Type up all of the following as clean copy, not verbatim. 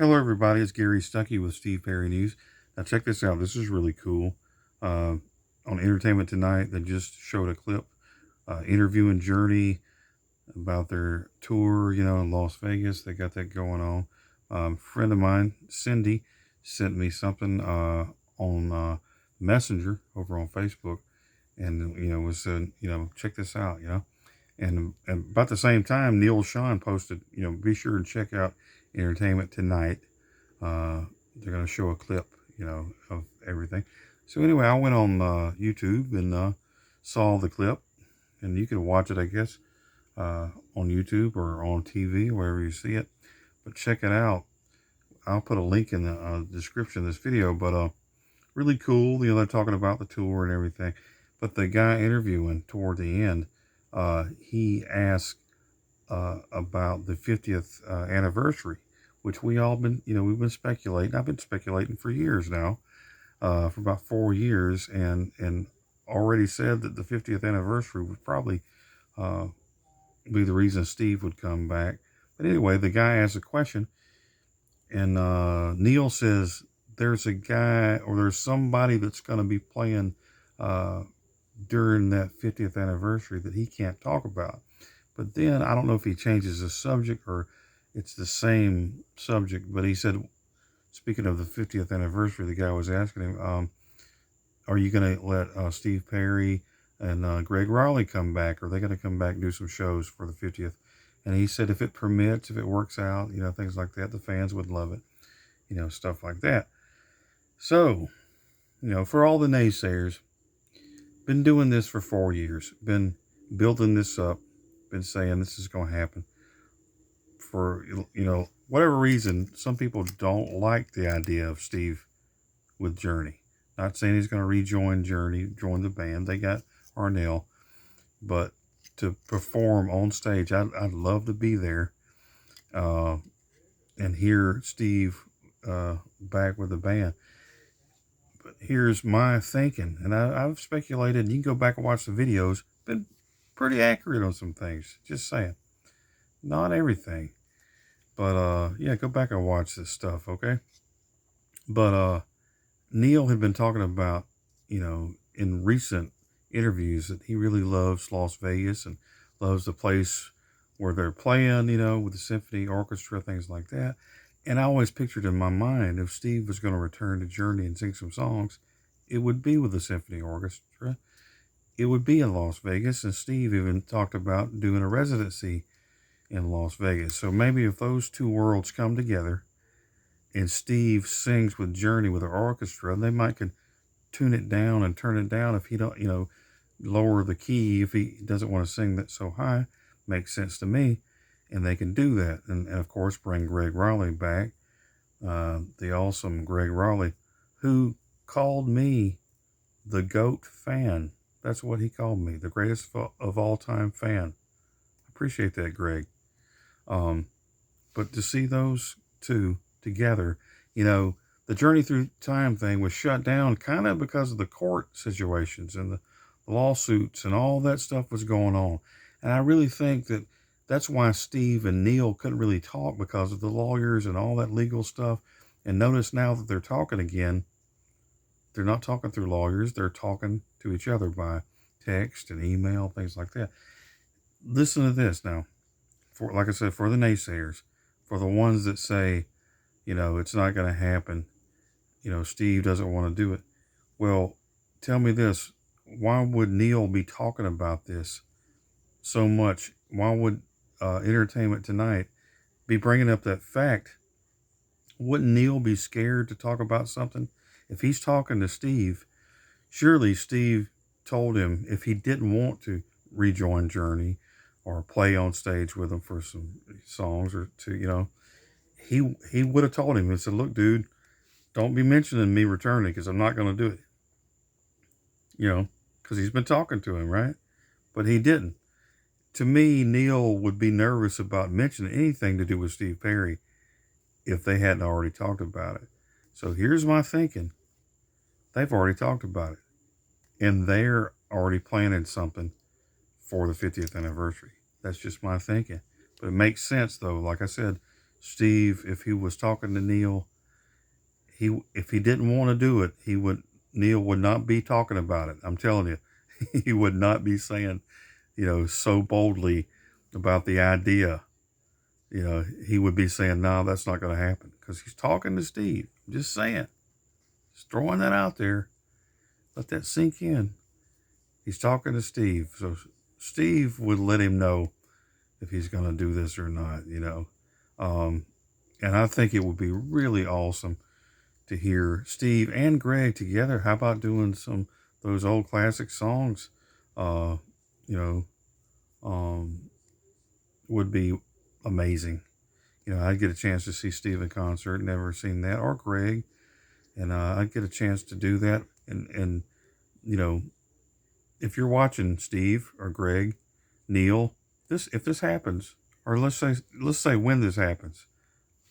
Hello, everybody. It's Gary Stuckey with Steve Perry News. Now, check this out. This is really cool. On Entertainment Tonight, they just showed a clip interviewing Journey about their tour, in Las Vegas. They got that going on. Friend of mine, Cindy, sent me something on Messenger over on Facebook, and was said, check this out, and about the same time, Neil Sean posted, be sure and check out Entertainment Tonight. They're going to show a clip, of everything. So anyway, I went on YouTube and saw the clip, and you can watch it, I guess, on YouTube or on TV, wherever you see it. But check it out. I'll put a link in the description of this video. But really cool. They're talking about the tour and everything. But the guy interviewing toward the end, he asked about the 50th anniversary, which we all been, we've been speculating. I've been speculating for years now, for about 4 years, and already said that the 50th anniversary would probably be the reason Steve would come back. But anyway, the guy asked a question, and Neil says there's a guy or there's somebody that's going to be playing during that 50th anniversary that he can't talk about. But then I don't know if he changes the subject or it's the same subject. But he said, speaking of the 50th anniversary, the guy was asking him, are you going to let Steve Perry and Gregg Rolie come back? Are they going to come back and do some shows for the 50th? And he said, if it permits, if it works out, things like that, the fans would love it, stuff like that. So, for all the naysayers, been doing this for 4 years, been building this up, been saying this is going to happen. For, whatever reason, some people don't like the idea of Steve with Journey. Not saying he's going to rejoin Journey, join the band. They got Arnell. But to perform on stage, I'd love to be there and hear Steve back with the band. But here's my thinking, and I've speculated, and you can go back and watch the videos, been pretty accurate on some things, just saying. Not everything. But yeah, go back and watch this stuff, okay? But Neil had been talking about, in recent interviews that he really loves Las Vegas and loves the place where they're playing, with the symphony orchestra, things like that. And I always pictured in my mind, if Steve was going to return to Journey and sing some songs, it would be with the symphony orchestra. It would be in Las Vegas. And Steve even talked about doing a residency in Las Vegas. So maybe if those two worlds come together and Steve sings with Journey with the orchestra, they might could tune it down and turn it down if he don't, lower the key if he doesn't want to sing that so high. Makes sense to me. And they can do that. And of course, bring Gregg Rolie back, the awesome Gregg Rolie, who called me the GOAT fan. That's what he called me, the greatest of all time fan. Appreciate that, Gregg. But to see those two together, the Journey Through Time thing was shut down kind of because of the court situations and the lawsuits and all that stuff was going on. And I really think that that's why Steve and Neil couldn't really talk, because of the lawyers and all that legal stuff. And notice now that they're talking again, they're not talking through lawyers. They're talking to each other by text and email, things like that. Listen to this now. For, like I said, for the naysayers, for the ones that say, it's not going to happen, Steve doesn't want to do it. Well, tell me this. Why would Neil be talking about this so much? Why would Entertainment Tonight be bringing up that fact? Wouldn't Neil be scared to talk about something? If he's talking to Steve, surely Steve told him if he didn't want to rejoin Journey or play on stage with him for some songs or two, he would have told him and said, look, dude, don't be mentioning me returning because I'm not going to do it. Because he's been talking to him, right? But he didn't. To me, Neil would be nervous about mentioning anything to do with Steve Perry if they hadn't already talked about it. So here's my thinking. They've already talked about it. And they're already planning something for the 50th anniversary. That's just my thinking. But it makes sense, though. Like I said, Steve, if he was talking to Neil, if he didn't want to do it, Neil would not be talking about it. I'm telling you, he would not be saying, so boldly about the idea. He would be saying, no, that's not going to happen, because he's talking to Steve. I'm just saying, just throwing that out there. Let that sink in. He's talking to Steve. So Steve would let him know if he's going to do this or not. And I think it would be really awesome to hear Steve and Gregg together. How about doing those old classic songs? Uh, you know, would be amazing. I'd get a chance to see Steve in concert. Never seen that, or Gregg, and I'd get a chance to do that. And if you're watching, Steve or Gregg, Neil, if this happens, or let's say when this happens,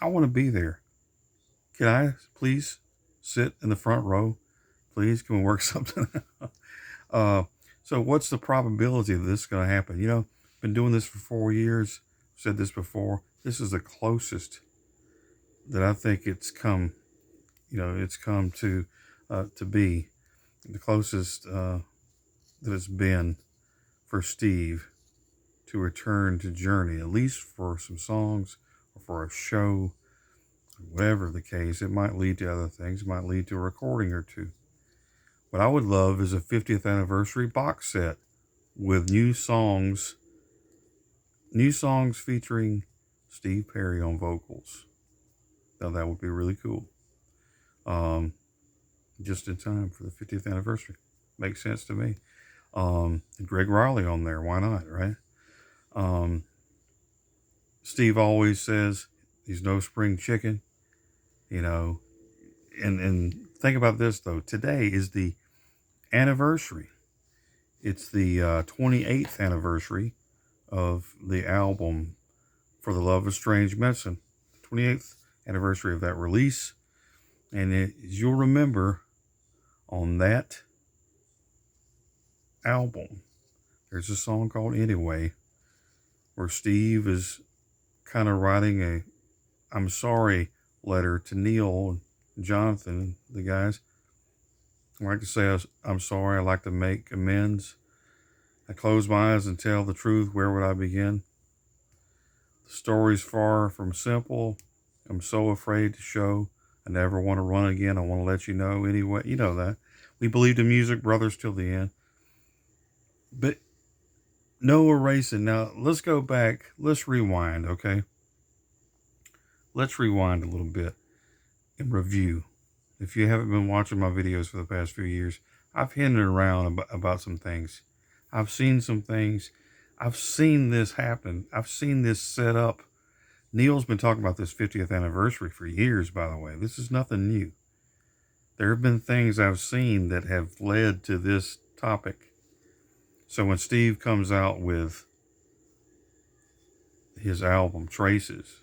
I want to be there. Can I please sit in the front row? Please, can we work something out? So what's the probability of this going to happen? Been doing this for 4 years. Said this before. This is the closest that I think it's come. It's come to be the closest that it's been for Steve to return to Journey, at least for some songs or for a show, whatever the case. It might lead to other things. It might lead to a recording or two. What I would love is a 50th anniversary box set with new songs featuring Steve Perry on vocals. Now that would be really cool. Just in time for the 50th anniversary. Makes sense to me. Gregg Rolie on there. Why not, right? Steve always says he's no spring chicken, and think about this though. Today is the anniversary. It's the 28th anniversary of the album For the Love of Strange Medicine. 28th anniversary of that release. And as you'll remember, on that album, there's a song called Anyway, where Steve is kind of writing a I'm sorry letter to Neil and Jonathan, the guys. I like to say I'm sorry. I like to make amends. I close my eyes and tell the truth. Where would I begin? The story's far from simple. I'm so afraid to show. I never want to run again. I want to let you know anyway. You know that. We believed in music, brothers, till the end. But no erasing. Now, let's go back. Let's rewind, okay? Let's rewind a little bit and review. If you haven't been watching my videos for the past few years, I've hinted around about some things. I've seen some things. I've seen this happen. I've seen this set up. Neil's been talking about this 50th anniversary for years, by the way. This is nothing new. There have been things I've seen that have led to this topic. So when Steve comes out with his album, Traces,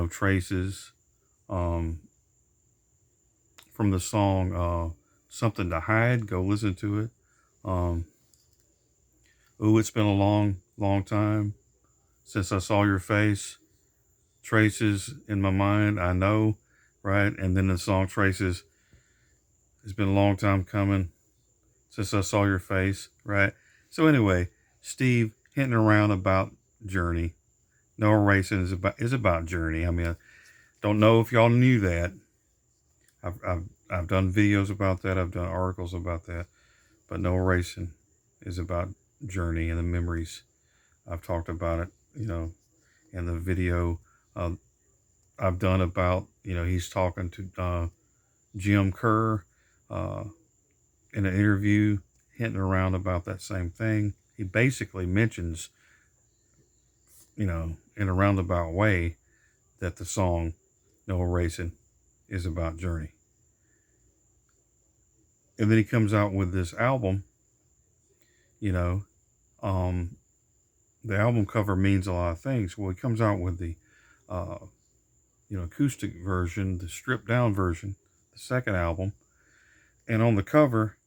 Traces, from the song Something to Hide, go listen to it. Ooh, it's been a long, long time since I saw your face. Traces in my mind, I know, right? And then the song Traces, it's been a long time coming since I saw your face, right? So anyway, Steve hinting around about Journey. No Erasing is about Journey. I mean, I don't know if y'all knew that. I've done videos about that. I've done articles about that. But No Erasing is about Journey and the memories. I've talked about it, in the video I've done about, he's talking to Jim Kerr in an interview, hinting around about that same thing. He basically mentions, in a roundabout way, that the song No Erasing is about Journey. And then he comes out with this album, the album cover means a lot of things. Well, he comes out with the, acoustic version, the stripped down version, the second album. And on the cover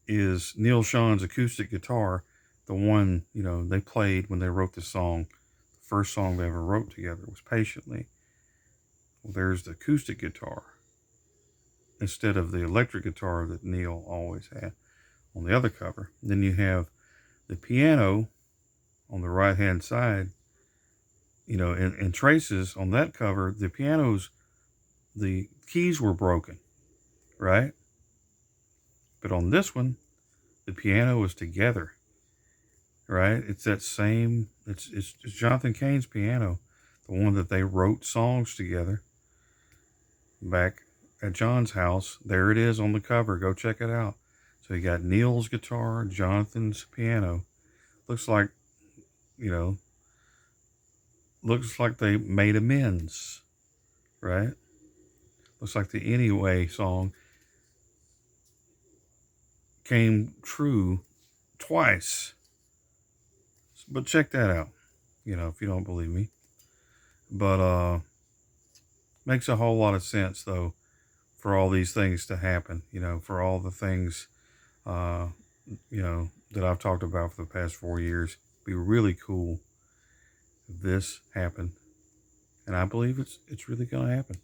is Neil Sean's acoustic guitar, the one, they played when they wrote the song the First song they ever wrote together was Patiently. Well, there's the acoustic guitar instead of the electric guitar that Neil always had on the other cover. Then you have the piano on the right hand side. You know, in Traces on that cover, the keys were broken, right? But on this one, the piano is together, right? It's that same, it's Jonathan Cain's piano, the one that they wrote songs together back at John's house. There it is on the cover. Go check it out. So you got Neil's guitar, Jonathan's piano. Looks like, you know, looks like they made amends, right? Looks like the Anyway song came true twice. But check that out, you know, if you don't believe me. But makes a whole lot of sense, though, for all these things to happen, you know, for all the things, you know, that I've talked about for the past 4 years. It'd be really cool if this happened. And I believe it's really going to happen.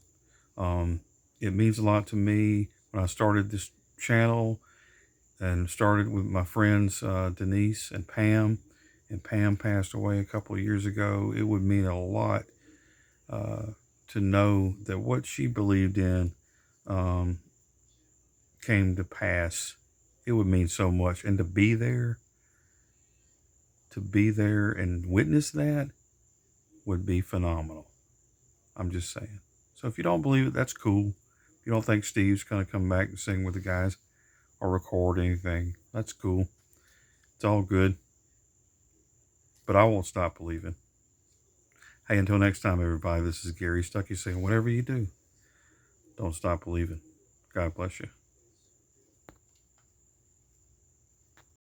It means a lot to me when I started this channel and started with my friends Denise and Pam. And Pam passed away a couple of years ago. It would mean a lot to know that what she believed in came to pass. It would mean so much. And to be there and witness that would be phenomenal. I'm just saying. So if you don't believe it, that's cool. If you don't think Steve's going to come back and sing with the guys or record anything, that's cool. It's all good. But I won't stop believing. Hey, until next time, everybody, this is Gary Stuckey saying, whatever you do, don't stop believing. God bless you.